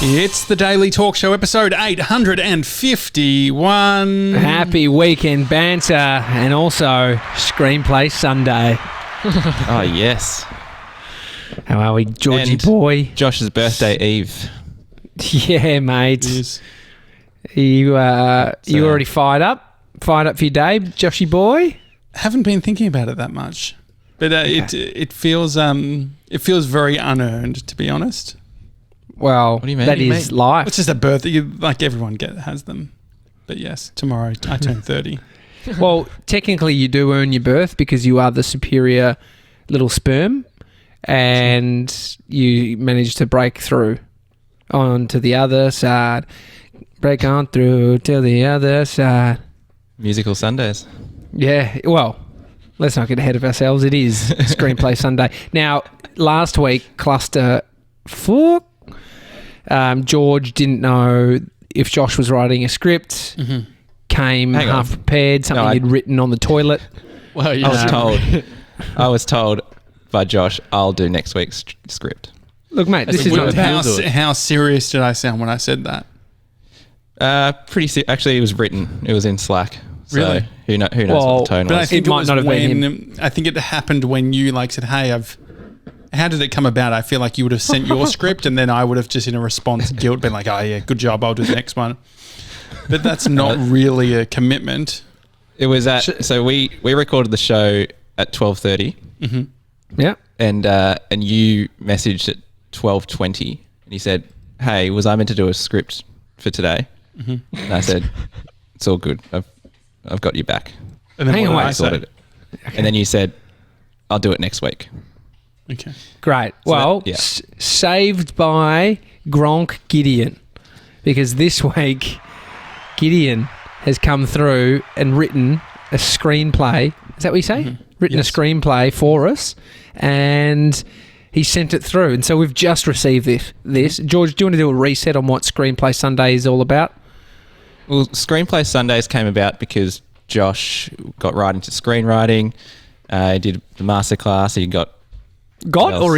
It's the Daily Talk Show, episode 851. Happy weekend banter and also Screenplay Sunday. Oh, yes. How are we, Georgie And boy? Josh's birthday eve. Yeah, mate. Yes. You already fired up? Fired up for your day, Joshy boy? Haven't been thinking about it that much, but it feels very unearned, to be honest. Well, What do you mean? that What do you is mean? life. It's just a birthday, like everyone has them. But yes, tomorrow I turn 30. Well, technically you do earn your birth because you are the superior little sperm and you managed to break through onto the other side. Break on through to the other side. Musical Sundays. Yeah, well, let's not get ahead of ourselves. It is Screenplay Sunday. Now, last week, cluster fuck. George didn't know if Josh was writing a script. Mm-hmm. Came Hang half on. prepared, something No, he'd written on the toilet. Well, I was told by Josh, I'll do next week's script. Look, mate, this is Well, not How serious did I sound when I said that? Actually, it was written. It was in Slack. So Really? Who knows Well, what the tone But I was? think It might not have been when I think it happened when you said, "Hey, how did it come about?" I feel like you would have sent your script, and then I would have just in a response guilt been like, "Oh yeah, good job, I'll do the next one." But that's not really a commitment. It was so we recorded the show at 12:30, Yeah. and you messaged at 12:20, and you said, "Hey, was I meant to do a script for today?" And I said, "It's all good. I've got you back." And then Hang what on, did wait. I Sorted say? it. And then you said, "I'll do it next week." Okay. Great. Well, yeah. saved by Gronk Gideon, because this week Gideon has come through and written a screenplay. Is that what you say? Written Yes. a screenplay for us, and he sent it through. And so we've just received this. George, do you want to do a reset on what Screenplay Sunday is all about? Well, Screenplay Sundays came about because Josh got right into screenwriting. He did the masterclass. He got Got Yes. or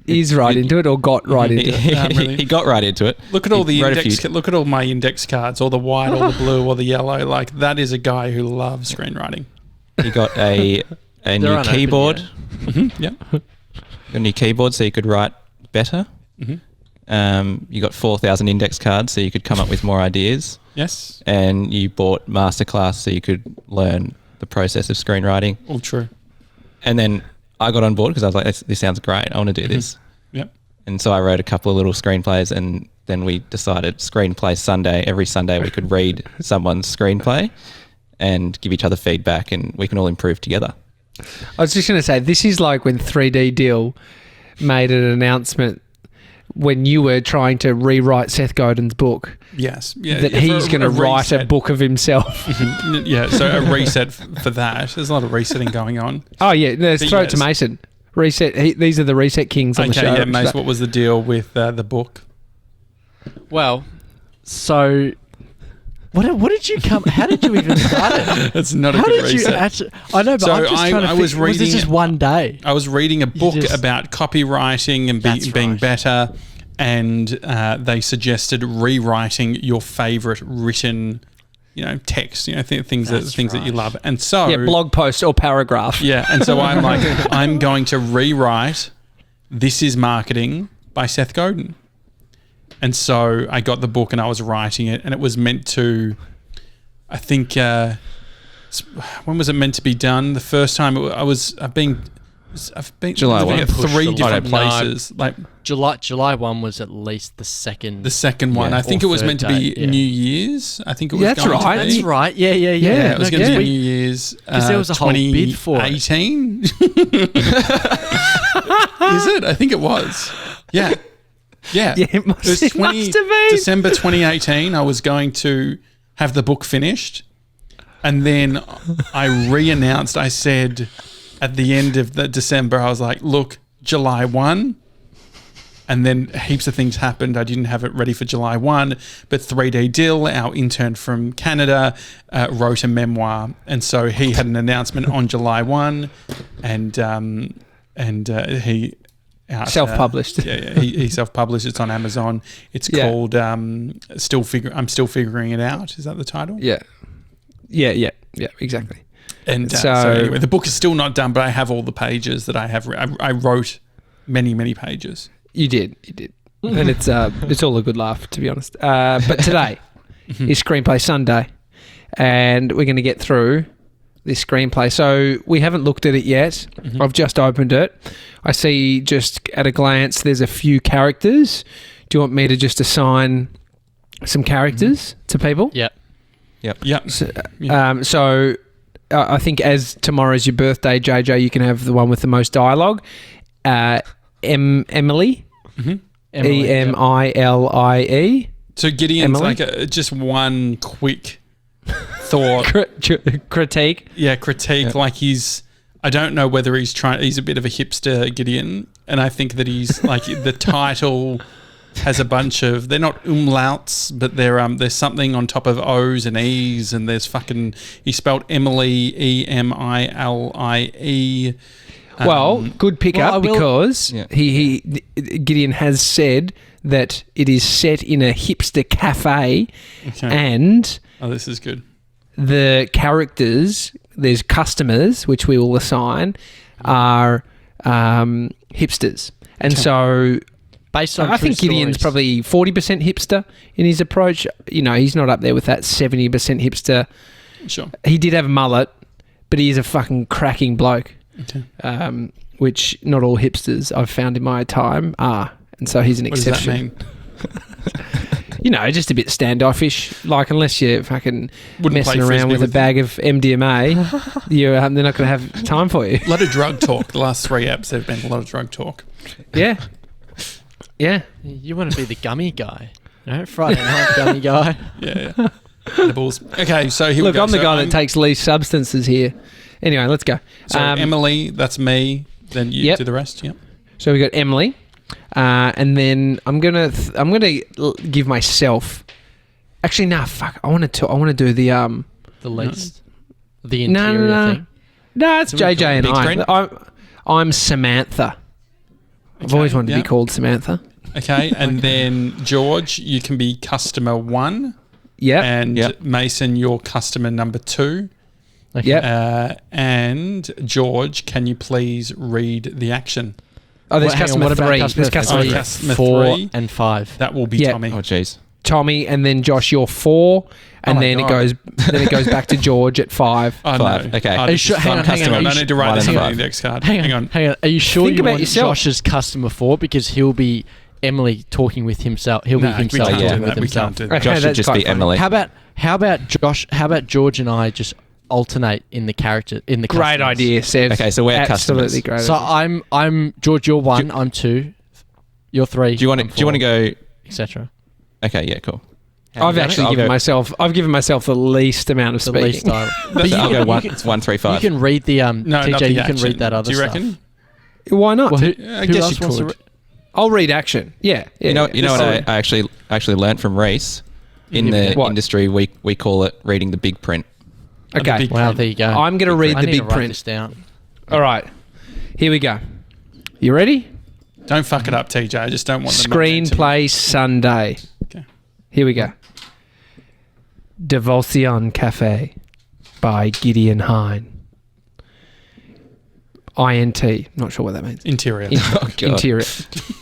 is right into it, or got right into it? Really. he got right into it. Look at all He the wrote a index. few- Look at all my index cards, all the white, all the blue, all the yellow. Like that is a guy who loves screenwriting. He got a They're new unopened, keyboard. Yeah. A new keyboard so you could write better. You got 4,000 index cards so you could come up with more ideas. Yes. And you bought masterclass so you could learn the process of screenwriting. All true. And then I got on board because I was like, this sounds great. I want to do this. Yep. And so I wrote a couple of little screenplays, and then we decided Screenplay Sunday. Every Sunday we could read someone's screenplay and give each other feedback, and we can all improve together. I was just going to say, this is like when 3D Deal made an announcement when you were trying to rewrite Seth Godin's book, Yes. Yeah. that for he's going to write a reset. book of himself. Yeah. So a reset for that. There's a lot of resetting going on. Oh, yeah. Let's But throw it to yes. Mason. Reset. These are the reset kings on the Okay. show. Yeah, Mace. What was the deal with the book? Well, so what did you come? How did you even start it? That's not a How good did you reset. actually? I know, but So I'm just trying to. I was Was this reading- just one day? I was reading a book just- about copywriting and That's being right. better, and they suggested rewriting your favorite written, text, things That's that you right. love, and so Yeah, blog post or paragraph. yeah, and so I'm like, I'm going to rewrite "This Is Marketing" by Seth Godin, and so I got the book and I was writing it, and it was meant to, I think, when was it meant to be done? The first time I've been July living 1. at 3 different No. places, like July 1 was at least the second. the second one. Yeah. I think Or it was third meant to be day, yeah. New Year's. I think it was Yeah, that's going right. to be. That's right. Yeah. Yeah, it was No, going to be we- New Year's. 'cause there was a whole bid for it. 2018. Is it? I think it was. Yeah. Yeah. Yeah, it must have been. December 2018, I was going to have the book finished. And then I re-announced, I said at the end of the December, I was like, look, July 1. And then heaps of things happened. I didn't have it ready for July 1. But 3D Dill, our intern from Canada, wrote a memoir. And so he had an announcement on July 1. And he out. Self-published. He self-published. It's on Amazon. It's called I'm Still Figuring It Out. Is that the title? Yeah, exactly. And so anyway, the book is still not done, but I have all the pages that I have. I wrote many pages. You did, and it's all a good laugh, to be honest. But today is Screenplay Sunday, and we're going to get through this screenplay. So we haven't looked at it yet. I've just opened it. I see just at a glance there's a few characters. Do you want me to just assign some characters to people? Yep. So I think as tomorrow's your birthday, JJ, you can have the one with the most dialogue. Emily. Emilie. So Gideon's like just one quick thought. Critique. Yeah, critique. Like I don't know whether he's a bit of a hipster, Gideon. And I think that he's like, the title has a bunch of, they're not umlauts, but there's something on top of O's and E's, and there's he spelled Emily, Emilie. Well, good pickup because Gideon has said that it is set in a hipster cafe, and this is good. The characters, there's customers, which we will assign, are hipsters, and so based on I think Gideon's probably 40% hipster in his approach. You know, he's not up there with that 70% hipster. Sure, he did have a mullet, but he is a fucking cracking bloke. Okay. Which not all hipsters I've found in my time are, and so he's an exception. What does that mean? You know, just a bit standoffish. Like, unless you're fucking messing around with a bag of MDMA, they're not going to have time for you. A lot of drug talk. The last 3 apps have been a lot of drug talk. Yeah. You want to be the gummy guy, Friday night gummy guy. Yeah. Edibles. Okay, so here we go. I'm the guy that takes least substances here. Anyway, let's go. So Emily, that's me. Then you do the rest. Yep. So we got Emily, and then I'm gonna give myself. Actually, nah, fuck. I want to do the least, the interior thing. No, it's JJ and I. I'm Samantha. I've always wanted to be called Samantha. Okay, and then George, you can be customer 1. Yeah. And Mason, you're customer number 2. Okay. Yep. And George, can you please read the action? Oh, there's customer 3. There's customer 4 and 5. That will be Tommy. Oh, jeez. Tommy, and then Josh, you're 4, and then it goes back to George at 5. Oh, 5. No. Okay. Are you sure? Hang on. I don't need to write this on the index card. Hang on. Are you sure Think you about want yourself. Josh's customer 4 because he'll be Emily talking with himself? He'll be himself talking with himself. Josh should just be Emily. How about Josh? How about George and I just alternate in the character in the Great customers? idea, Sev. Okay, so we're absolutely customers. great. So I'm George. You're 1. I'm 2. You're 3. Do you want to go, etc.? Okay, yeah, cool. I've given myself the least amount of speaking. The least time. But I'll go 1, 1, 3, 5. You can read the TJ. You can read that other stuff. Do you stuff. reckon? Why not? Well, I guess you could. I'll read action. Yeah. You know what I actually learned from Reese? In the industry, we call it reading the big print. Okay. Wow, there you go. I'm going to read the big write print. This down. All right. Here we go. You ready? Don't fuck it up, TJ. I just don't want the Screenplay Sunday. Okay. Here we go. Devotion Cafe by Gideon Hine. INT. Not sure what that means. Interior. Interior.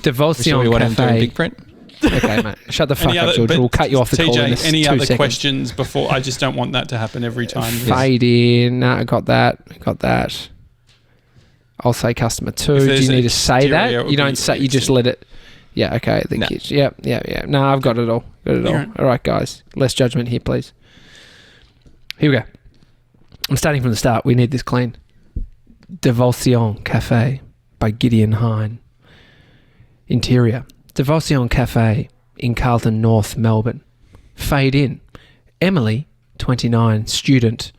Devotion we want to do a Cafe. big print? Okay, mate. Shut the fuck up, George. We'll cut you off the call in TJ, any 2 other seconds. questions before? I just don't want that to happen every time. Fade in. No, I got that. I'll say customer 2. Do you need to say that? You don't say. You just let it. Yeah. Okay. The kids. Yep. No, I've got it all. All right, guys. Less judgment here, please. Here we go. I'm starting from the start. We need this clean. Devotion Cafe by Gideon Hine. Interior. Devotion Cafe in Carlton North, Melbourne. Fade in. Emily, 29, student.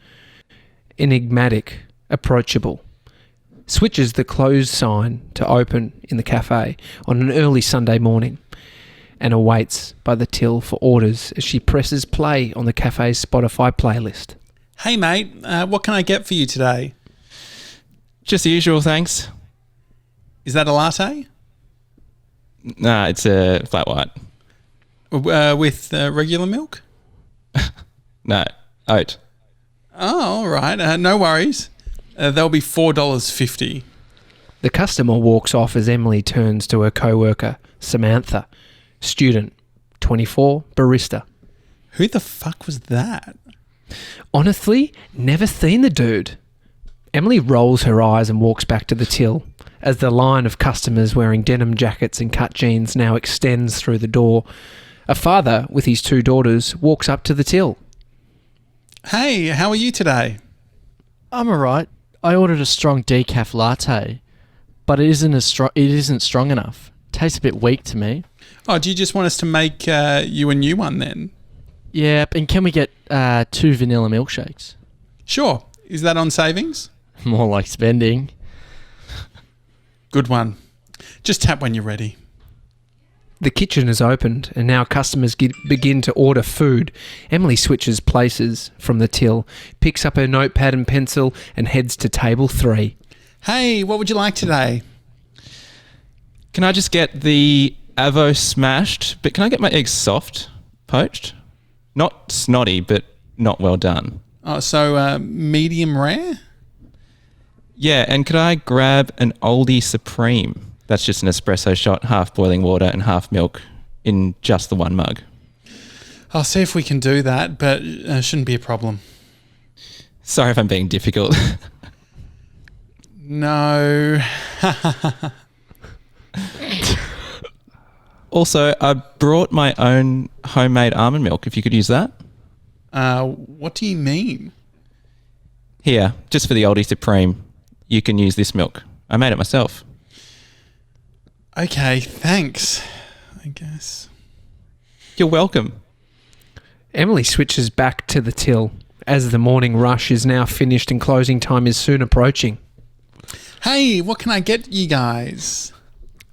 Enigmatic, approachable. Switches the closed sign to open in the cafe on an early Sunday morning and awaits by the till for orders as she presses play on the cafe's Spotify playlist. Hey, mate, what can I get for you today? Just the usual, thanks. Is that a latte? Nah, it's a flat white. With regular milk? No, oat. Oh, all right. No worries. They'll be $4.50. The customer walks off as Emily turns to her co-worker, Samantha, student, 24, barista. Who the fuck was that? Honestly, never seen the dude. Emily rolls her eyes and walks back to the till as the line of customers wearing denim jackets and cut jeans now extends through the door. A father with his 2 daughters walks up to the till. Hey, how are you today? I'm alright. I ordered a strong decaf latte, but it isn't strong enough. Tastes a bit weak to me. Oh, do you just want us to make you a new one then? Yep, and can we get 2 vanilla milkshakes? Sure. Is that on savings? More like spending. Good one. Just tap when you're ready. The kitchen is opened and now customers begin to order food. Emily switches places from the till, picks up her notepad and pencil and heads to table 3. Hey, what would you like today? Can I just get the avo smashed, but can I get my eggs soft, poached? Not snotty, but not well done. Oh, so medium rare? Yeah, and could I grab an oldie supreme? That's just an espresso shot, half boiling water and half milk in just the one mug. I'll see if we can do that, but shouldn't be a problem. Sorry if I'm being difficult. No. Also, I brought my own homemade almond milk, if you could use that. What do you mean? Here, just for the oldie supreme, you can use this milk. I made it myself. Okay, thanks, I guess. You're welcome. Emily switches back to the till as the morning rush is now finished and closing time is soon approaching. Hey, what can I get you guys?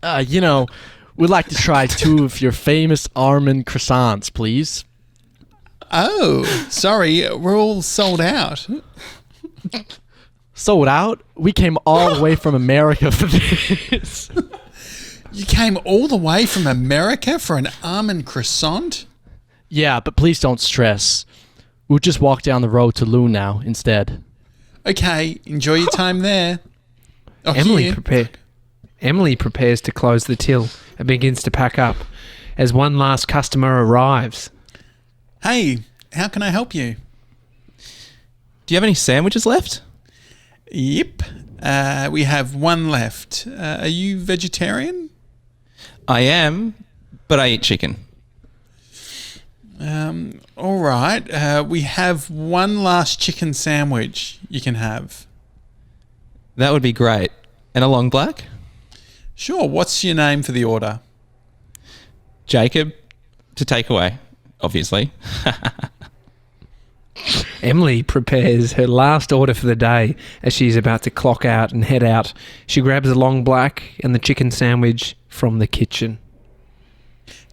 We'd like to try 2 of your famous almond croissants, please. Oh, sorry, we're all sold out. Sold out? We came all the way from America for this. You came all the way from America for an almond croissant? Yeah, but please don't stress. We'll just walk down the road to Loon now instead. Okay, enjoy your time there. Oh, Emily prepares to close the till and begins to pack up as one last customer arrives. Hey, how can I help you? Do you have any sandwiches left? Yep, we have one left. Are you vegetarian? I am, but I eat chicken. All right. We have one last chicken sandwich you can have. That would be great. And a long black? Sure. What's your name for the order? Jacob, to take away, obviously. Emily prepares her last order for the day as she's about to clock out and head out. She grabs a long black and the chicken sandwich from the kitchen.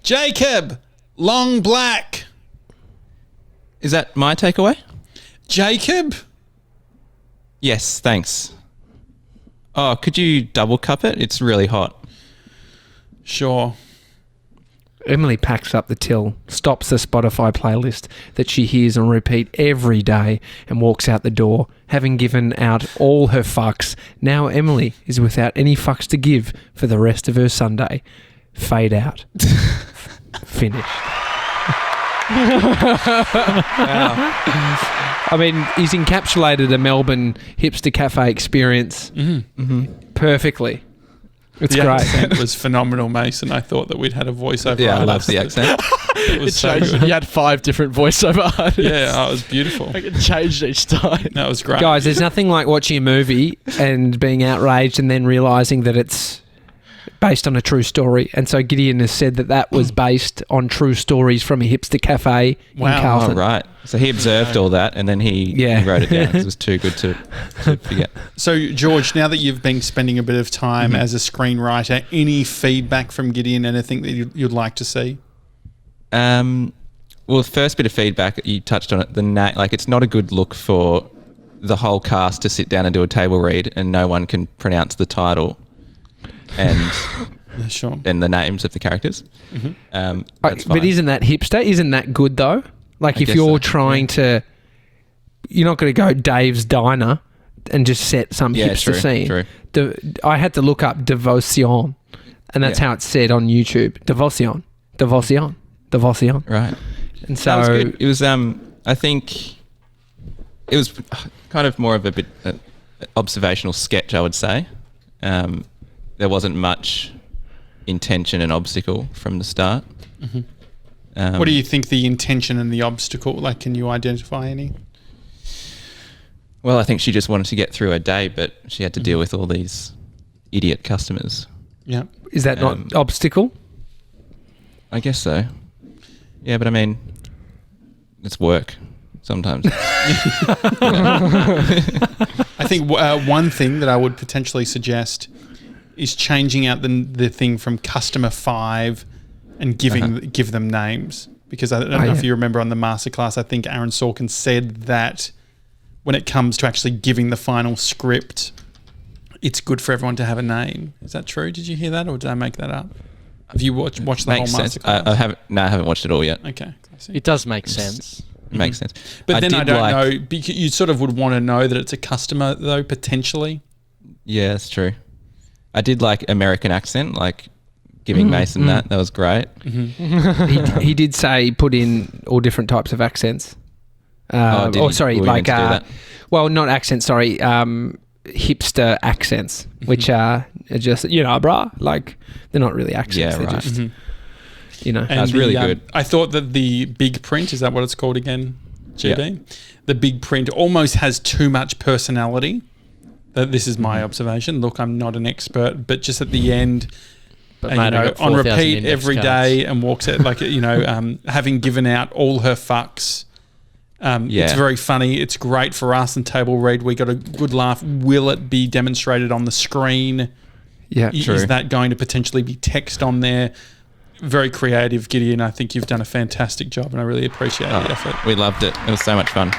Jacob, long black. Is that my takeaway? Jacob? Yes, thanks. Oh, could you double cup it? It's really hot. Sure. Emily packs up the till, stops the Spotify playlist that she hears on repeat every day and walks out the door, having given out all her fucks. Now Emily is without any fucks to give for the rest of her Sunday. Fade out. Finish. Wow. I mean, he's encapsulated a Melbourne hipster cafe experience perfectly. It's The great. accent was phenomenal, Mason. I thought that we'd had a voiceover Yeah, I artist. love the accent. It was so changed. good. You had 5 different voiceover artists. Yeah, it was beautiful. Like it changed each time. That was great. Guys, there's nothing like watching a movie and being outraged and then realising that it's based on a true story. And so Gideon has said that was based on true stories from a hipster cafe Wow. in Carlton. Oh, right. So he observed all that and then he wrote it down because it was too good to forget. So, George, now that you've been spending a bit of time as a screenwriter, any feedback from Gideon, anything that you'd like to see? Well, the first bit of feedback, you touched on it, it's not a good look for the whole cast to sit down and do a table read and no one can pronounce the title. And Yeah, sure. than the names of the characters. That's But fine. isn't that hipster? Isn't that good though? Like if guess you're so, trying to, you're not going to go Dave's Diner and just set some hipster scene. True. I had to look up devotion, and that's how it's said on YouTube. Devotion. Right. And That was so good. It was, I think, it was kind of more of a bit observational sketch, I would say. There wasn't much intention and obstacle from the start. What do you think the intention and the obstacle? Like, can you identify any? Well, I think she just wanted to get through her day, but she had to deal with all these idiot customers. Yeah. is that not obstacle? I guess so. Yeah, but I mean, it's work sometimes. I think one thing that I would potentially suggest is changing out the thing from customer 5 and give them names, because I don't know if you remember on the masterclass, I think Aaron Sorkin said that when it comes to actually giving the final script, it's good for everyone to have a name. Is that true? Did you hear that, or did I make that up? Have you watched the whole Makes sense. masterclass? I haven't watched it all yet. Okay. I see. It does make sense. Makes sense. But then I don't like- know, because you sort of would want to know that it's a customer though, potentially. Yeah, that's true. I did like American accent, like giving Mason that. That was great. He did say put in all different types of accents. Did he? Were we meant to do that? Well, not accents. Sorry, hipster accents, which are just bruh, like they're not really accents. Yeah, they're right. just And That's really good. I thought that the big print, is that what it's called again, GB? The big print almost has too much personality. This is my observation. Look, I'm not an expert, but just at the end, But mate, I got on 4,000 repeat index every cards. day, and walks out like having given out all her fucks. It's very funny. It's great for us and table read. We got a good laugh. Will it be demonstrated on the screen? Yeah, True. Is that going to potentially be text on there? Very creative, Gideon. I think you've done a fantastic job, and I really appreciate the effort. We loved it. It was so much fun.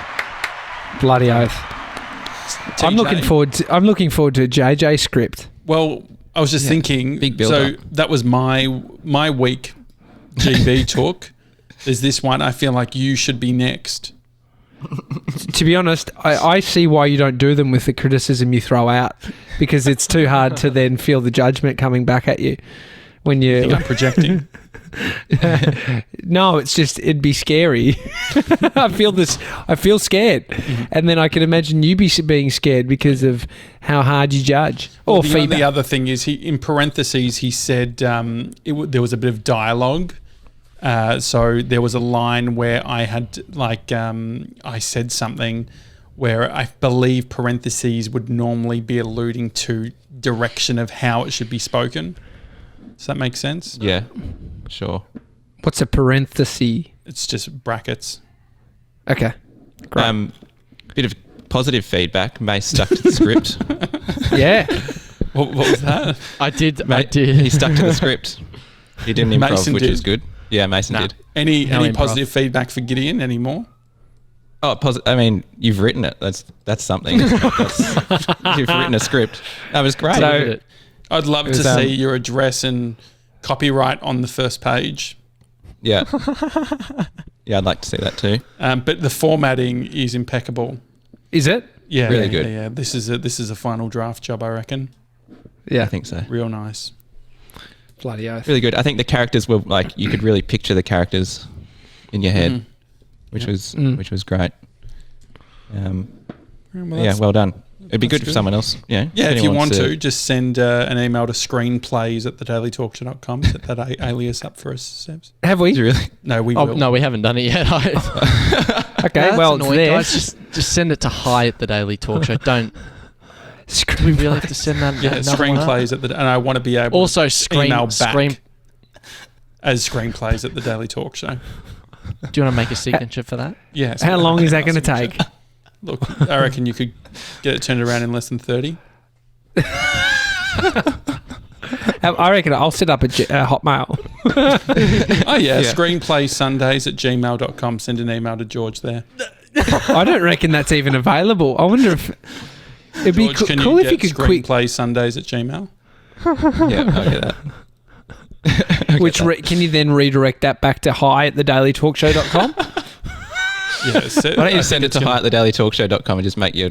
bloody oath. TJ? I'm looking forward to a JJ script. Well, I was just thinking. Big so build-up. that was my week. GB took. There's this one. I feel like you should be next. To be honest, I see why you don't do them with the criticism you throw out, because it's too hard to then feel the judgment coming back at you when I you. think I'm projecting. No, it's just it'd be scary. I feel scared, and then I can imagine you being scared because of how hard you judge or the feedback. only other thing is, in parentheses, he said there was a bit of dialogue. So there was a line where I had I said something where I believe parentheses would normally be alluding to direction of how it should be spoken. Does that make sense? Yeah, sure. What's a parenthesis? It's just brackets. Okay, great. Bit of positive feedback. Mace stuck to the script. Yeah, What was that? I did. He stuck to the script. He didn't improv, Mason which did. is good. Yeah, Mason did. Any improv. positive feedback for Gideon anymore? Oh, I mean, you've written it. That's something. You've written a script. That was great. So- I'd love was, to see your address and copyright on the first page. yeah. Yeah, I'd like to see that too. But the formatting is impeccable. is it? Yeah, Really yeah, good. Yeah, this is a final draft job, I reckon. Yeah, I think so. Real nice. bloody oath. Really good. I think the characters were like, you could really picture the characters in your head, which was great. Well done. It'd be that's good if good. someone else. Yeah, Yeah, if you anyone want wants to, just send an email to screenplays@thedailytalkshow.com. Set that alias up for us, Sebs. Have we? Do you really? No, we Oh will. no, we haven't done it yet. Okay, That's well, it's annoying, there. guys. Just send it to hi at the Daily Talk Show. Don't. Do we really have to send that? Yeah, another one up? screenplays and I want to be able Also, to email back screen. as screenplays at the Daily Talk Show. Do you want to make a signature for that? Yes. How long is that going to take? Look, I reckon you could get it turned around in less than 30. I reckon I'll set up a Hotmail. Oh, yeah. Yeah. Screenplay Sundays at gmail.com. Send an email to George there. I don't reckon that's even available. I wonder if it'd be George, can cool you if you get could quick. Screenplay Sundays at Gmail? Yeah, I'll get that. Which can you then redirect that back to hi@thedailytalkshow.com? Yeah, so Why don't I you send think it to it's gonna- hi@thedailytalkshow.com and just make your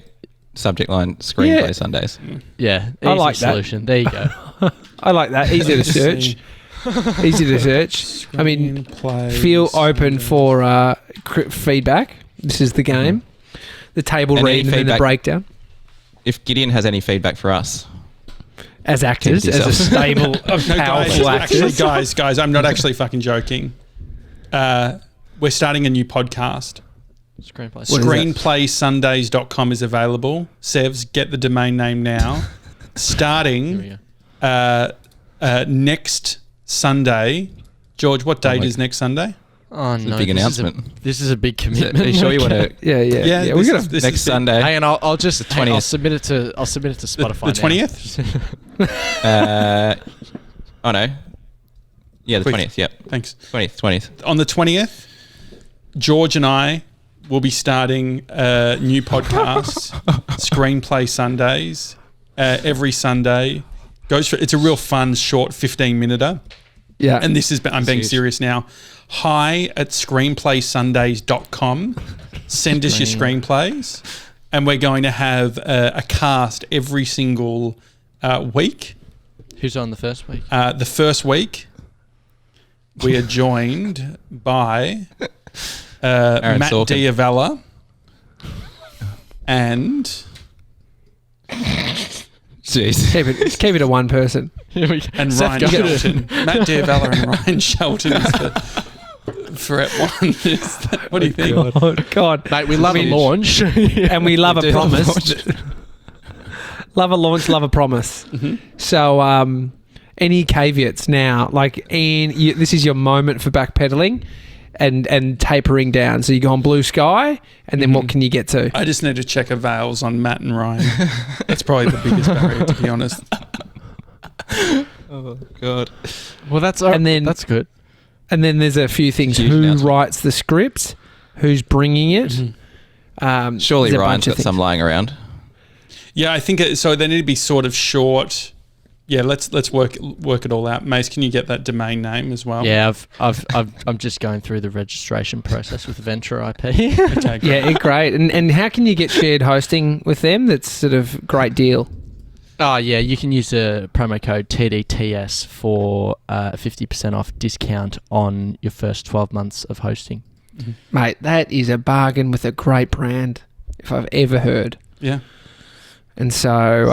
subject line Screenplay Yeah. Sundays. Yeah, easy I like that. solution. There you go. I like that. Easy to search. Easy to search. I mean, Screenplays feel open Sunday. for feedback. This is the game. The table Any read and then the feedback? breakdown. If Gideon has any feedback for us, As actors, Keep it as a yourself. stable of No, powerful actors. guys, I'm not actually fucking joking. We're starting a new podcast. Screenplay. What is that? Screenplaysundays.com is available. Sevs, get the domain name now. Here Starting we go. next Sunday. George, what date my- is next Sunday? Oh it's no! a big this announcement. This is a big Is it- commitment. Are you sure you want to? Yeah. We got this Next is Sunday. Hang on, I'll just The I'll 20th. submit it to Spotify. the 20th. Oh no. Yeah, the Quick. 20th. Yep. Thanks. 20th. On the 20th, George and I will be starting a new podcast, Screenplay Sundays, every Sunday. It's a real fun, short 15-minute. Yeah. And this is, I'm being huge. serious now. hi@screenplaysundays.com. Send us your screenplays. And we're going to have a cast every single week. Who's on the first week? The first week, we are joined by Aaron Matt Sorkin. Diavella and Jeez. keep it to one person. Here we go. and Seth Ryan Godin. Shelton. Matt Diavella and Ryan Shelton is the threat one. What do you think? Oh, God. Mate, we love a launch. And we love We a do love a promise. Love a launch, love a promise. Mm-hmm. So, any caveats now? Like, Ian, this is your moment for backpedaling and tapering down. So you go on blue sky, and then what can you get to? I just need to check avails on Matt and Ryan. That's probably the biggest barrier, to be honest. Oh God. Well, that's And then- that's good. And then there's a few things. Huge Who announcement. writes the script? Who's bringing it? Surely there's a Ryan's bunch of got some things. lying around. Yeah, I think so. They need to be sort of short. Yeah, let's work it all out. Mace, can you get that domain name as well? Yeah, I'm just going through the registration process with Venture IP. Okay, great. Yeah, great. And how can you get shared hosting with them? That's sort of great deal. Oh yeah, you can use the promo code TDTS for a 50% off discount on your first 12 months of hosting. Mate, that is a bargain with a great brand, if I've ever heard. Yeah. And so,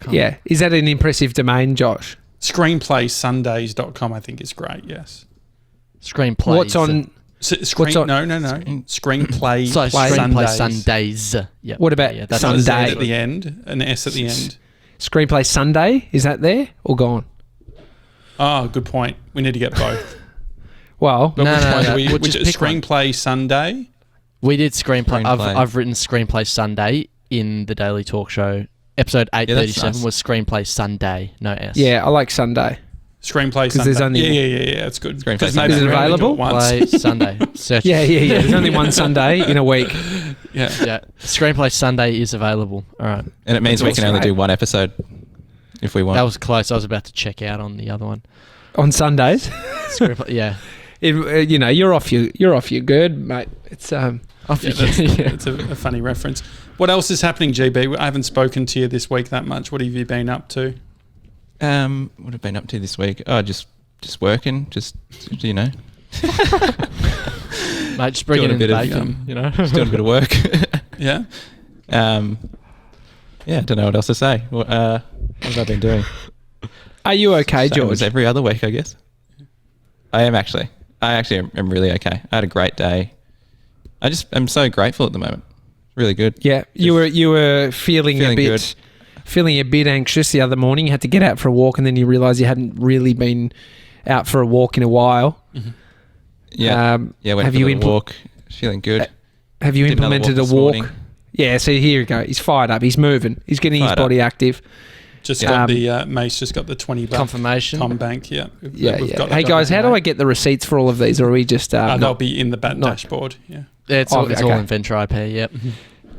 .com. yeah. Is that an impressive domain, Josh? Screenplaysundays.com, I think is great. Yes. Screenplays. What's on... Screen, on- no. Screenplay So Sundays. Screenplay Sundays. Yep. What about that's Not a Z Sunday? at the end, an S at the end. Screenplay Sunday? Is that there or gone? Oh, good point. We need to get both. Well, But No, which no, one no, do we? we'll Which just pick one. Screenplay Sunday? We did Screenplay. Screenplay. I've written Screenplay Sunday in the Daily Talk Show. Episode 837 nice. was Screenplay Sunday, no S. yeah, I like Sunday. Screenplay 'Cause Sunday. there's only- yeah. It's good. Screenplay 'Cause Sunday. maybe Is it we only do available? once. Play Sunday. Search. Yeah. There's only one Sunday in a week. Yeah. Yeah. Screenplay Sunday is available. All right. And it means That's we can awesome. only do one episode if we want. That was close. I was about to check out on the other one. On Sundays. Screenplay, yeah. You're off your gird, mate. It's Off Yeah, you that's, go. Yeah. it's a funny reference. What else is happening, GB? I haven't spoken to you this week that much. What have you been up to? What have I been up to this week? Oh, just working. Just you know, Mate, just bring it Doing a in bit of, bacon, you know. just doing a bit of work. Yeah. Yeah, don't know what else to say. What have I been doing? Are you okay, Same as George? every other week, I guess. I am actually. I actually am really okay. I had a great day. I'm so grateful at the moment. Really good. Yeah, you were feeling a Feeling bit good. feeling a bit anxious the other morning. You had to get out for a walk, and then you realised you hadn't really been out for a walk in a while. Yeah. have Yeah, went for you a little impl- walk. Feeling good. Have you Did another implemented a this walk? morning. Yeah, so here you go. He's fired up. He's moving. He's getting Fired his body active. Just Yeah. got the Mace. Just got the 20 bucks. Confirmation. Combank. Yeah. Yeah, We've yeah. got- Hey got guys, that how do today. I get the receipts for all of these, or are we just They'll not, be in the not- dashboard. Yeah. Yeah, it's all okay. in Venture IP, yep.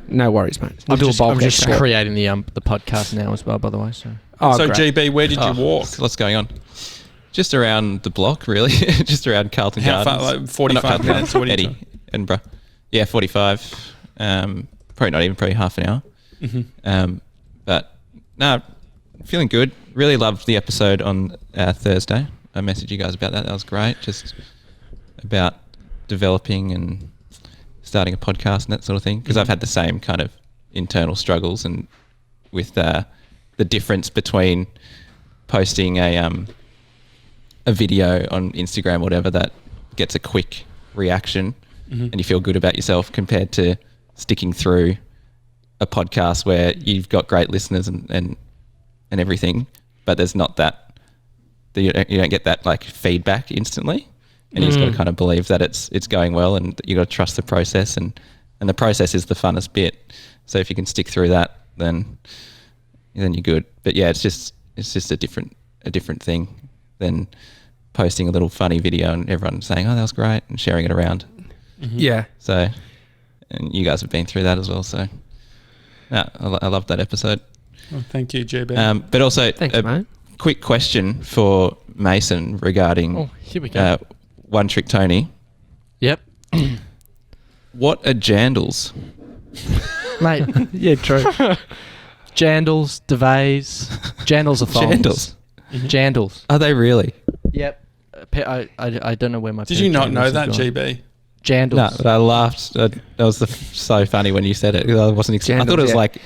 no worries, mate? We'll I'm do just, a bulk I'm just extra. creating the podcast now as well, by the Oh, so great. GB, where did you walk? Lots going on. Just around the block, really. Just around Carlton How Gardens. far? Like 45 minutes? What are you Eddie, doing? Edinburgh. Yeah, 45. Probably not even, probably half an hour. Mm-hmm. But no, feeling good. Really loved the episode on Thursday. I messaged you guys about that. That was great. Just about developing and starting a podcast and that sort of thing. Because I've had the same kind of internal struggles and with the difference between posting a video on Instagram or whatever that gets a quick reaction and you feel good about yourself compared to sticking through a podcast where you've got great listeners and everything, but there's not that you don't get that like feedback instantly, and you just got to kind of believe that it's going well, and you got to trust the process, and the process is the funnest bit. So if you can stick through that, then you're good. But yeah, it's just a different thing than posting a little funny video and everyone saying, "Oh, that was great," and sharing it around. Yeah. So, and you guys have been through that as well. So, no, I loved that episode. Well, thank you, JB. But also, Thanks, mate. quick question for Mason regarding here we go. One Trick Tony. Yep. What are Jandals? Mate. Yeah, true. Jandals, Devays. Jandals are thongs. Jandals. Jandals. Are they really? Yep. I don't know where my... Did you not know Jandals that, have gone. GB? Jandals. No, but I laughed. That was so funny when you said it. I wasn't. I thought it was like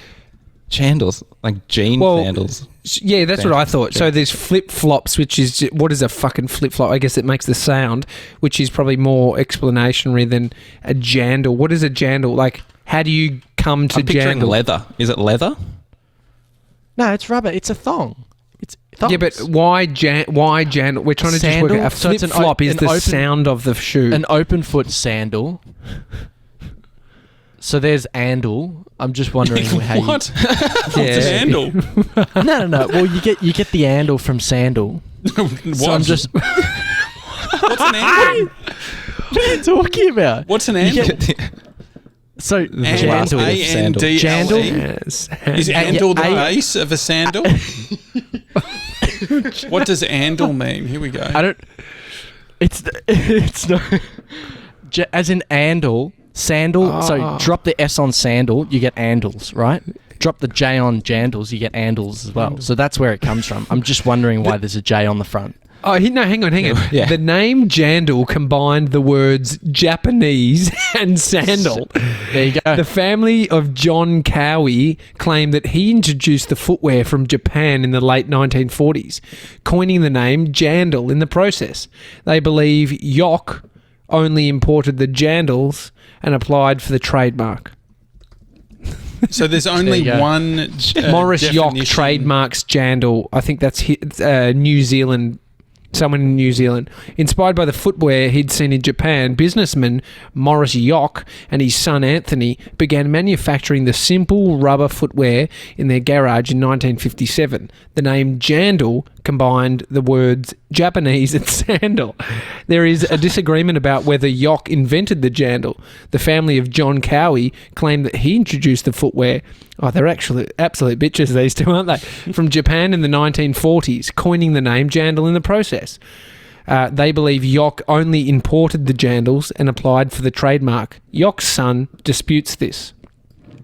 Jandals, like jean sandals. Yeah, that's what I thought. So there's flip-flops, which is... What is a fucking flip-flop? I guess it makes the sound, which is probably more explanationary than a jandal. What is a jandal? Like, how do you come to I'm picturing jandal? leather. Is it leather? No, it's rubber. It's a thong. It's thongs. Yeah, but why jandal? We're trying to just work out. A So it's an flip-flop is an the open- sound of the shoe. An open foot sandal. So there's andal. I'm just wondering how you... What? What's Yeah. a handle? No. Well, you get the andal from sandal. What? So I'm just... What's an handle? What are you talking about? What's an handle? So Jandal. A-N-D-L-E. Jandal? Yes. Is andal the A- base of a sandal? What does andal mean? Here we go. I don't... It's not... As in andal, sandal. So drop the S on sandal, you get andals, right? Drop the J on jandals, you get andals as well. So that's where it comes from. I'm just wondering why there's a J on the front. Oh, no, hang on. Yeah. The name jandal combined the words Japanese and sandal. There you go. The family of John Cowie claimed that he introduced the footwear from Japan in the late 1940s, coining the name jandal in the process. They believe Yock only imported the jandals and applied for the trademark. So there's only There you go. one Morris Yock definition. trademarks jandal. I think that's New Zealand. Someone in New Zealand. Inspired by the footwear he'd seen in Japan, businessman Morris Yock and his son Anthony began manufacturing the simple rubber footwear in their garage in 1957. The name jandal combined the words Japanese and sandal. There is a disagreement about whether Yock invented the jandal. The family of John Cowie claimed that he introduced the footwear. Oh, they're actually absolute bitches, these two, aren't they? From Japan in the 1940s, coining the name jandal in the process. They believe Yock only imported the jandals and applied for the trademark. Yock's son disputes this.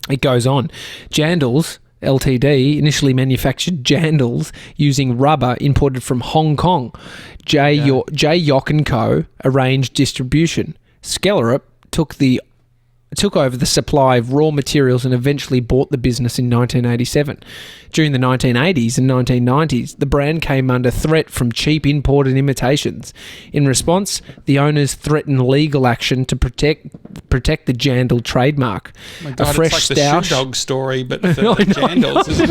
It goes on. Jandals Ltd initially manufactured jandals using rubber imported from Hong Kong. J. Yock & Co. arranged distribution. Skellerup took over the supply of raw materials and eventually bought the business in 1987. During the 1980s and 1990s, the brand came under threat from cheap imported imitations. In response, the owners threatened legal action to protect the jandal trademark. Oh my God, a fresh it's like the stoush. shoe dog story, but for I know. jandals. Isn't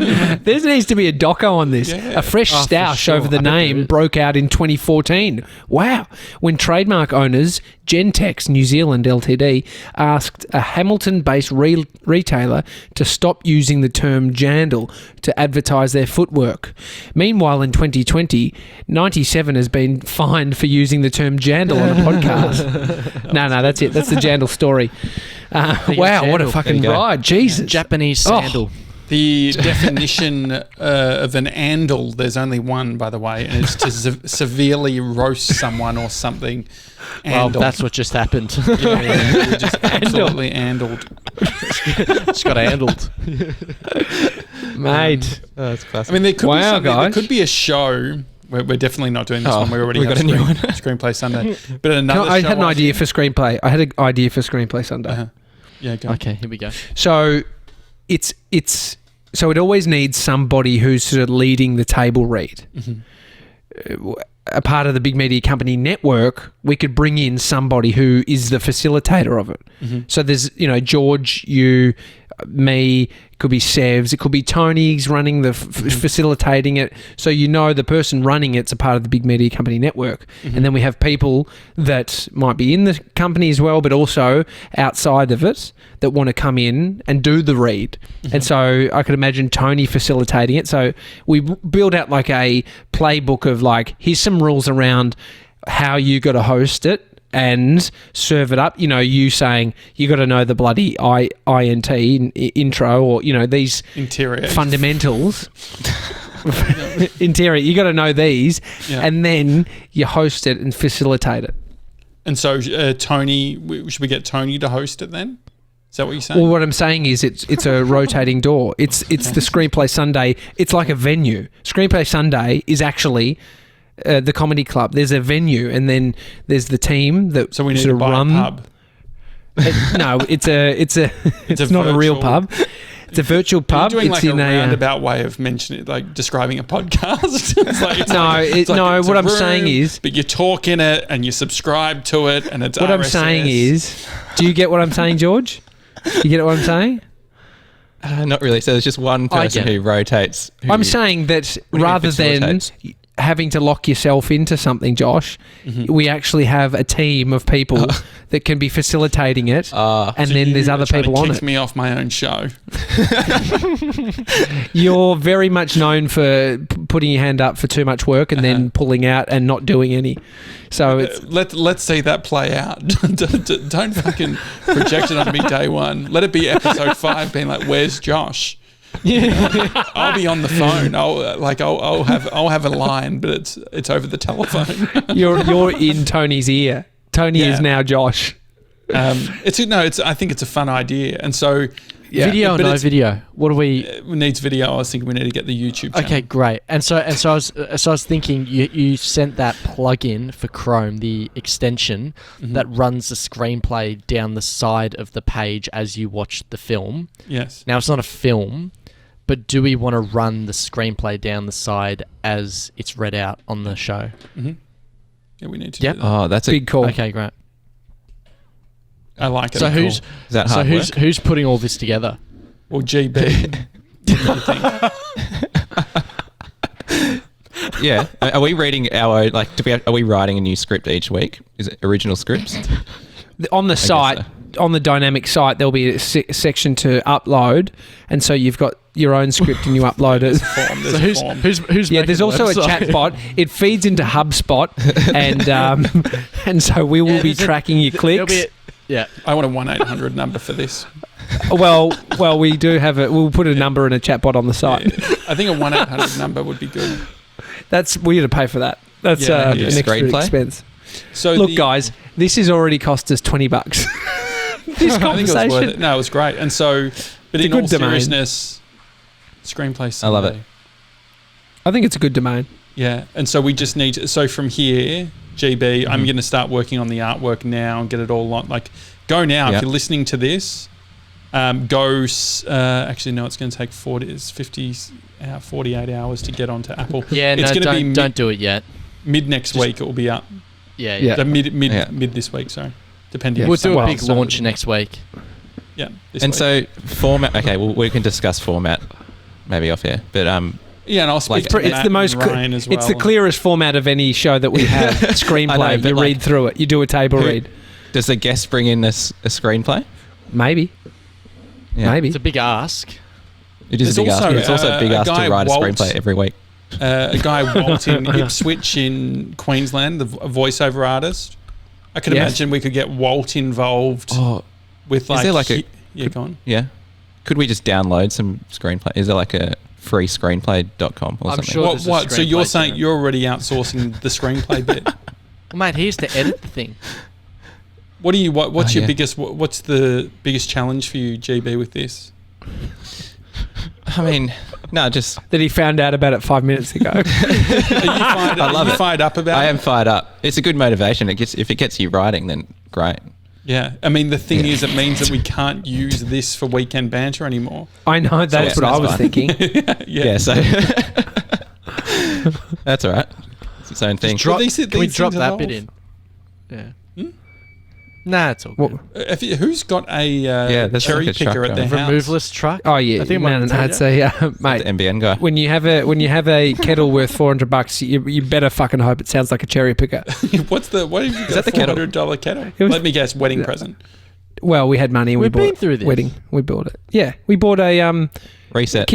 it? There needs to be a doco on this. Yeah. A fresh Oh, for stoush sure. over the I bet there name is. broke out in 2014. Wow. When trademark owners Gentex New Zealand Ltd asked a Hamilton-based retailer to stop using the term jandal to advertise their footwork. Meanwhile, in 2020, 97 has been fined for using the term jandal on a podcast. No, that's it. That's the jandal story. Wow, what a jandal. fucking There you go. ride. Jesus. Japanese Oh. sandal. The definition of an andal, there's only one, by the way, and it's to severely roast someone or something. Well, Andal. that's what just happened. Yeah, you're just absolutely andaled. Just got handled. Mate. That's classic. I mean, there could be Wow, something, there guys. could be a show. We're definitely not doing this one. We already we've have got a new one. Screenplay Sunday. But another I show had an idea for Screenplay. I had an idea for Screenplay Sunday. Uh-huh. Yeah, go. Okay, here we go. So it always needs somebody who's sort of leading the table read. A part of the big media company network, we could bring in somebody who is the facilitator of it. So there's, George, you, me, it could be Sevs, it could be Tony's running the facilitating it. So the person running it's a part of the big media company network. And then we have people that might be in the company as well, but also outside of it that want to come in and do the read. And so I could imagine Tony facilitating it. So we build out like a playbook of like, here's some rules around how you got to host it and serve it up. You saying you got to know the bloody INT intro, or these Interior. fundamentals. Interior. You got to know these, and then you host it and facilitate it. And so, Tony, should we get Tony to host it then? Is that what you're saying? Well, what I'm saying is it's a rotating door. It's the Screenplay Sunday. It's like a venue. Screenplay Sunday is actually the comedy club. There's a venue, and then there's the team that so we need sort to of buy run. a pub. No, it's not a real virtual- pub. It's a virtual pub. You're doing it's like a in roundabout way of mentioning, like describing a podcast. It's what a I'm saying room, is, but you talk in it and you subscribe to it, and it's what I'm RSS. saying is, do you get what I'm saying, George? You get what I'm saying? Not really. So there's just one person who rotates. I'm saying that do you mean rather than facilitates? having to lock yourself into something, Josh, we actually have a team of people that can be facilitating it, and So then you there's other are trying people to on kick it. me off my own show. You're very much known for putting your hand up for too much work and then pulling out and not doing any. So it's Let's see that play out. Don't fucking project it on me day one. Let it be episode 5 being like, where's Josh? I'll be on the phone. I'll have a line, but it's over the telephone. you're in Tony's ear. Tony is now Josh. I think it's a fun idea, and so Video or but no it's- video? What do we? it needs video. I was thinking we need to get the YouTube channel. Okay, great. And so I was thinking you sent that plugin for Chrome, the extension that runs the screenplay down the side of the page as you watch the film. Yes. Now it's not a film, but do we want to run the screenplay down the side as it's read out on the show? Yeah, we need to Yep. do that. Oh, that's a Big call. Okay, great. I like it. So Cool. Is that hard work? who's putting all this together? Well, GB. Yeah. Are we reading our are we writing a new script each week? Is it original scripts? On the site, on the dynamic site, there'll be a section to upload, and so you've got your own script and you upload it. There's a form. Who's Yeah, making there's the also a website? chat bot. It feeds into HubSpot, and so we will be tracking your There'll clicks. be yeah. I want a 1-800 number for this. Well, we do have it. We'll put a number and a chat bot on the site. I think a 1-800 number would be good. We got to pay for that. That's Yeah, an yeah. extra Screenplay? expense. So Look, guys, this has already cost us $20. This I think it was conversation. worth it. No, it was great. And so, but It's a in good all domain. seriousness, Screenplay Sunday. I love it. I think it's a good domain. Yeah, and so we just need to, so from here, GB, I'm going to start working on the artwork now and get it all on. Like, go now. Yeah. If you're listening to this, actually, no, it's going to take 48 hours to get onto Apple. Yeah, It's no, gonna be don't do it yet. Mid next week, it will be up. Yeah, Yeah. So mid Yeah. this week, sorry. Depending Yeah. if We'll do a someone big else does launch it. next week. Yeah. This And week. so format. Okay, well we can discuss format maybe off here, but yeah, and I'll speak to It's Matt the most. and Ryan as well. It's the clearest format of any show that we have. I Screenplay. know, but You like- read through it. You do a table Who- read. does the guest bring in a screenplay? Maybe. Yeah. Maybe. It's a big ask. It is There's a big ask. also, It's also a big a ask guy, to write Walt- a screenplay every week. A guy, Walt, in Ipswich in Queensland, a voiceover artist. I can Yes. imagine we could get Walt involved with like... there like a- yeah, go on. Yeah. Could we just download some screenplay? Is there like a free screenplay.com or I'm something? sure there's a What? So you're Screenplay saying channel. you're already outsourcing the screenplay bit? Well, mate, he used to edit the thing. What's Oh, your yeah. biggest? What's the biggest challenge for you, GB, with this? I mean, no, just That he found out about it 5 minutes ago. I love it. Fired up about I it? am fired up. It's a good motivation. If it gets you writing, then great. Yeah, I mean the thing is, it means that we can't use this for weekend banter anymore. I know, that's yeah, what I that's was fine. thinking. Yeah, so that's all right. It's its own thing. Drop, these can we things drop that evolve. bit in? Yeah. Nah, it's all What- good. Who's got a that's cherry like a picker truck at their guy. house? Removalist truck. Oh yeah, I think I might man, have I'd told say, The mate, NBN guy. when you have a kettle worth $400, you better fucking hope it sounds like a cherry picker. What have you got? that the kettle? $400 kettle? It was- Let me guess, wedding present. Well, we had money and we We've bought been through this. wedding. We bought it. Yeah, we bought a Reset.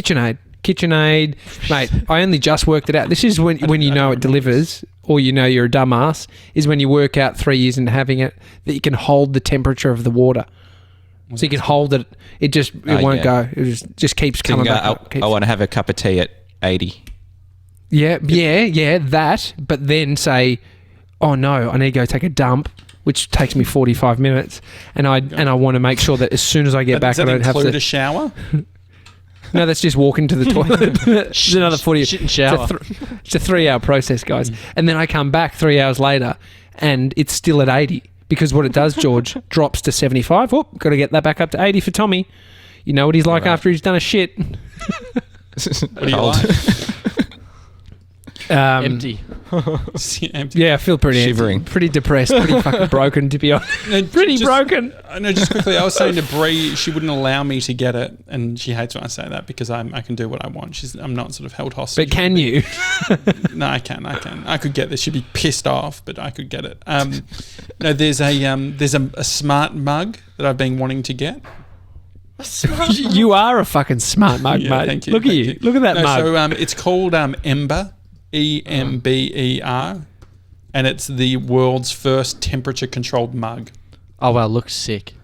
KitchenAid, mate. I only just worked it out. This is when you know it delivers, or you know you're a dumbass. Is when you work out 3 years into having it that you can hold the temperature of the water. So you can hold it. It won't yeah. go. It just keeps So you coming can back go, up. I want to have a cup of tea at 80. Yeah, that. But then say, oh no, I need to go take a dump, which takes me 45 minutes, and I want to make sure that as soon as I get back, Does I that don't have include to. a shower? No, that's just walking to the toilet. It's another 40. Shit and shower. It's a 3-hour process, guys. And then I come back 3 hours later, and it's still at 80 because what it does, George, drops to 75. Oh, got to get that back up to 80 for Tommy. You know what he's like Right. after he's done a shit. What do you Cold. like? Empty. Empty. Yeah, I feel pretty Shivering. pretty depressed, pretty fucking broken, to be honest. No, Pretty just- broken. I know. Just quickly, I was saying to Bree, she wouldn't allow me to get it, and she hates when I say that because I can do what I want. I'm not sort of held hostage. But can you? No, I can. I could get this. She'd be pissed off, but I could get it. No, there's a smart mug that I've been wanting to get. You are a fucking smart mug, Yeah, mate. thank you, Look at thank you. you. Look at that No, mug. so it's called Ember, EMBER, and it's the world's first temperature-controlled mug. Oh wow, looks sick.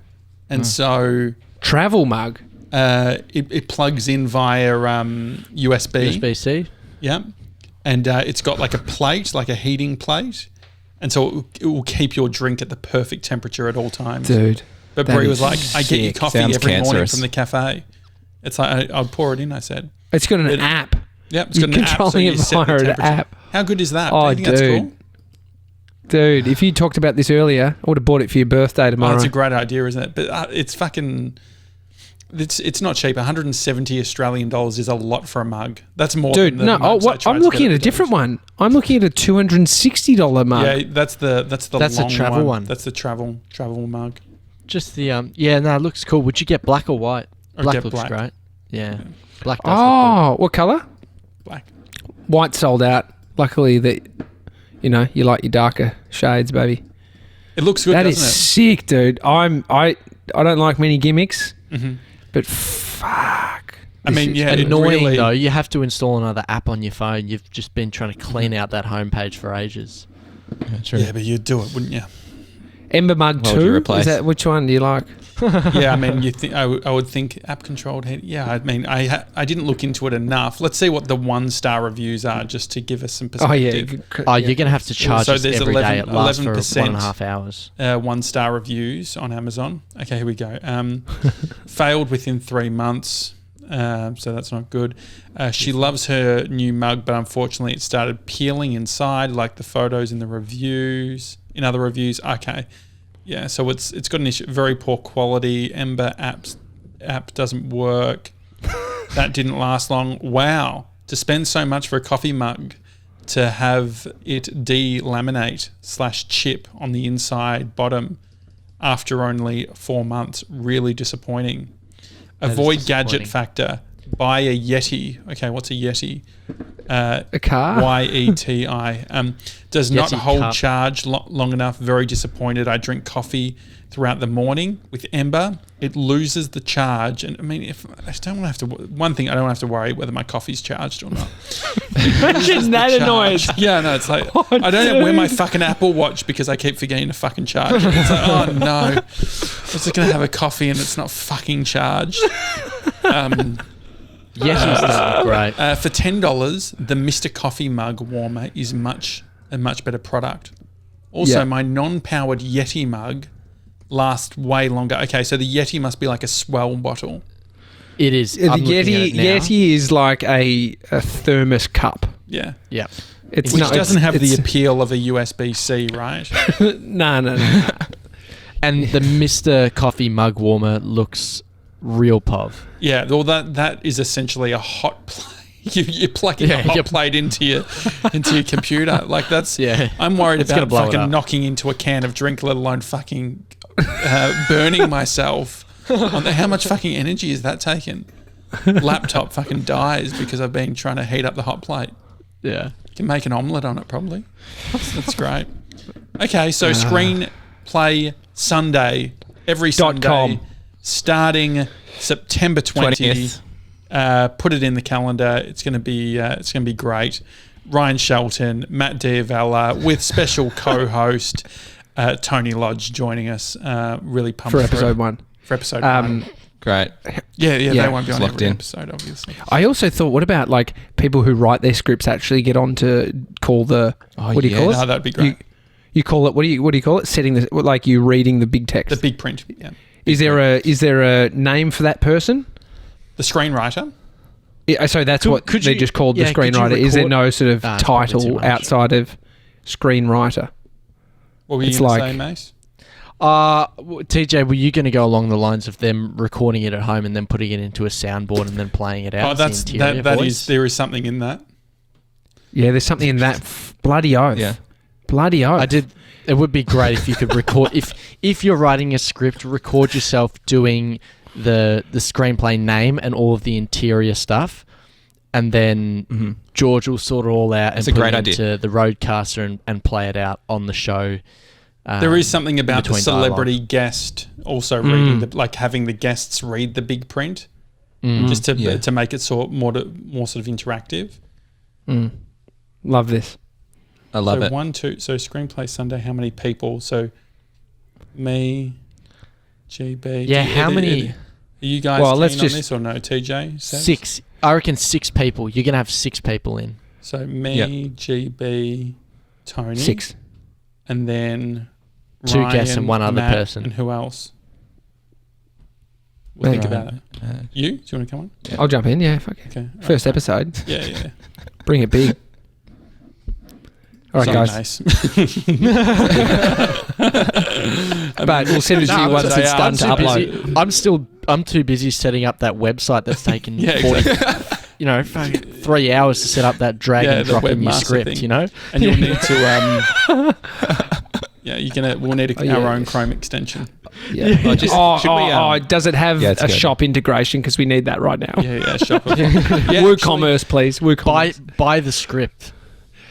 And so Travel mug. it plugs in via USB. USB-C. Yeah. And it's got like a plate, like a heating plate. And so it will keep your drink at the perfect temperature at all times. Dude. But that Brie is was like, I get you sick. coffee Sounds every morning cancerous. from the cafe. It's like, I'll pour it in, I said. It's got an It- app. Yep, it's You're got an app. So controlling you it set the via an temperature. app. How good is that? Oh, Do you think that's dude. cool? Dude, if you talked about this earlier, I would have bought it for your birthday Oh, tomorrow. it's a great idea, isn't it? But it's fucking... It's not cheap. 170 Australian dollars is a lot for a mug. That's more Dude, than no, the mugs I tried I'm to looking get at a the different dollars. one. I'm looking at a $260 mug. Yeah, that's the That's long the travel one. That's the travel mug. Just the yeah, no, it looks cool. Would you get black or white? I'd Black get looks black. great. Yeah. Black does look cool. Oh, what colour? Black. White sold out. Luckily that, you know, you like your darker shades, baby. It looks good, That is doesn't sick, dude. I don't like many gimmicks, it? Mm-hmm. but fuck. I This mean, is- yeah, it Annoying really- though. You have to install another app on your phone. You've just been trying to clean out that homepage for ages. Yeah, true. Yeah, but you'd do it, wouldn't you? Ember Mug What would you 2? replace? Is that which one do you like? Yeah, I mean, you think I would think app controlled head. Yeah, I mean, I didn't look into it enough. Let's see what the 1-star reviews are, just to give us some Oh yeah. perspective. Oh, you're gonna have to charge So us there's every day. It lasts for 11%. 1.5 hours. 1-star reviews on Amazon. Okay, here we go. Failed within 3 months. So that's not good. She loves her new mug, but unfortunately it started peeling inside, like the photos in the reviews. In other reviews, okay, yeah. So it's got an issue. Very poor quality. Ember app doesn't work. That didn't last long. Wow, to spend so much for a coffee mug, to have it delaminate / chip on the inside bottom after only 4 months. Really disappointing. That is Avoid gadget disappointing. factor. Buy a Yeti. Okay, what's a Yeti? A car? YETI. Does not Yeti hold cup. charge long enough. Very disappointed. I drink coffee throughout the morning with Ember. It loses the charge. And I mean, if I don't want to have to, one thing, I don't have to worry whether my coffee's charged or not. Imagine that annoyance. Yeah, no, it's like, Oh, I don't wear my dude. fucking Apple Watch because I keep forgetting to fucking charge it. It's like, oh no. I was just going to have a coffee and it's not fucking charged. Yeti's not great. For $10, the Mr. Coffee mug warmer is a much better product. Also, Yeah. my non-powered Yeti mug lasts way longer. Okay, so the Yeti must be like a swell bottle. It is. The I'm looking at it now. Yeti is like a thermos cup. Yeah. Yeah. It's Which not, doesn't have the it's- appeal of a USB-C, right? No. And the Mr. Coffee mug warmer looks real pov. Yeah, well, that is essentially a hot plate. You're plugging a hot plate into your computer. Like that's. Yeah. I'm worried It's gonna about blow it fucking up. knocking into a can of drink, let alone fucking burning myself. How much fucking energy is that taking? Laptop fucking dies because I've been trying to heat up the hot plate. Yeah. You can make an omelette on it probably. That's great. Okay, so Screenplay Sunday every Sunday .com. starting September 20th. 20th. Put it in the calendar. It's going to be great. Ryan Shelton, Matt Diavella with special co-host Tony Lodge joining us. Really pumped for episode 1. For episode 1. Great. Yeah, they won't be on Locked every in. episode, obviously. I also thought, what about like people who write their scripts actually get on to call the what do you call it? No, that'd be great. You call it what do you call it? Setting the like you reading the big text. The big print. Yeah. Is there a name for that person? The screenwriter. Yeah, so that's what could they're you- just called, the yeah, could you screenwriter. Is there record- no sort of It's probably too title much. outside of screenwriter? What were you It's going to like- say, Mace? TJ, were you going to go along the lines of them recording it at home and then putting it into a soundboard and then playing it out? Oh, as the interior voice? there is something in that. Yeah, there's something in that. Bloody oath. Yeah. Bloody oath. I did. It would be great if you could record if you're writing a script, record yourself doing the screenplay name and all of the interior stuff, and then George will sort it all out That's and a put great it idea. into the roadcaster and play it out on the show. There is something about the between celebrity guest also reading having the guests read the big print, just to make it more sort of interactive. Love this. I love so it. So Screenplay Sunday. How many people? So me, GB. Yeah, how many? Are you guys Well, keen let's on just- this or no? TJ, Seb? 6. I reckon 6 people. You're gonna have 6 people in. So me, GB, Tony, 6. and then 2 Ryan, guests and 1 other Matt, person. and who else? We'll think Right. about it. You? Do you want to come on? Yeah. I'll jump in. Yeah. Fuck it. Okay. First episode. Yeah. Bring it big. All right, Sorry, guys. Mace. But we'll send it to you once they it's are done to too upload. I'm too busy setting up that website that's taken Yeah, 40, fucking 3 hours to set up that drag and the drop in your webmaster script. thing. And And you'll need to. We'll need yeah. our own Chrome extension. Yeah. Oh, Does it have Yeah, it's a good. shop integration? Because we need that right now. Yeah, shop it. Yeah, WooCommerce, please. WooCommerce. buy the script.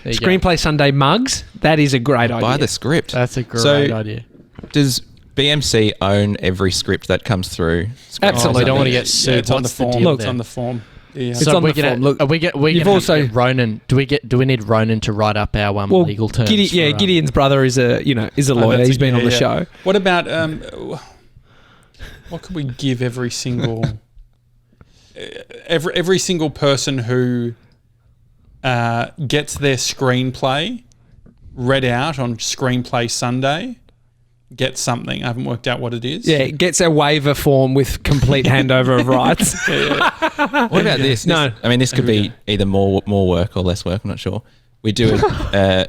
There you go. Screenplay Sunday mugs. That is a great idea. Buy the script. That's a great So- idea. Does BMC own every script that comes through? Absolutely. I don't want to Yeah, get sued. it's on the What's form. deal It's there? on the form. Yeah. It's So on we're the gonna, form. Look, are we get you've gonna also- get Ronan. Do we need Ronan to write up our legal terms? Gideon's brother is a lawyer. that's He's been on the yeah. show. What about what could we give every single every single person who gets their screenplay read out on Screenplay Sunday gets something? I haven't worked out what it is. Yeah, it gets a waiver form with complete handover of rights. What about this? No. I mean, this could be either more work or less work. I'm not sure. We do a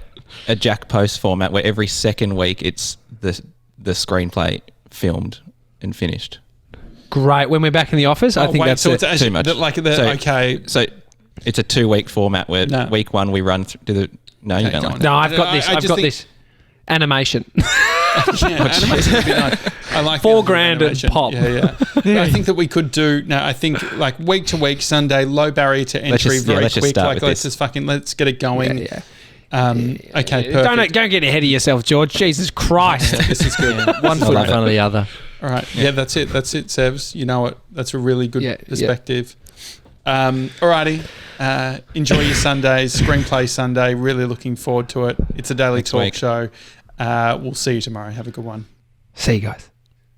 Jack Post format where every second week it's the screenplay filmed and finished. Great. When we're back in the office, I think that's so it. it's actually Too much. Okay. So it's a 2-week format where No. week 1 we run through you don't go like on. that. No, I've got this. I I've just got think- this. Animation. Animation would be nice. I like the $4,000 idea of and animation. pop. Yeah. I think that we could do. No, I think like week to week Sunday, low barrier to entry, just- very let's just quick. start Like with let's this. just fucking let's get it going. Yeah. Okay, perfect. Don't get ahead of yourself, George. Jesus Christ. This is good. One foot in love it. front of the other. All right. Yeah, that's it. That's it, Sevs. You know it. That's a really good Yeah, perspective. Alrighty. Enjoy your Sundays. Screenplay Sunday. Really looking forward to it. It's a daily Next talk week. show. We'll see you tomorrow. Have a good one. See you guys.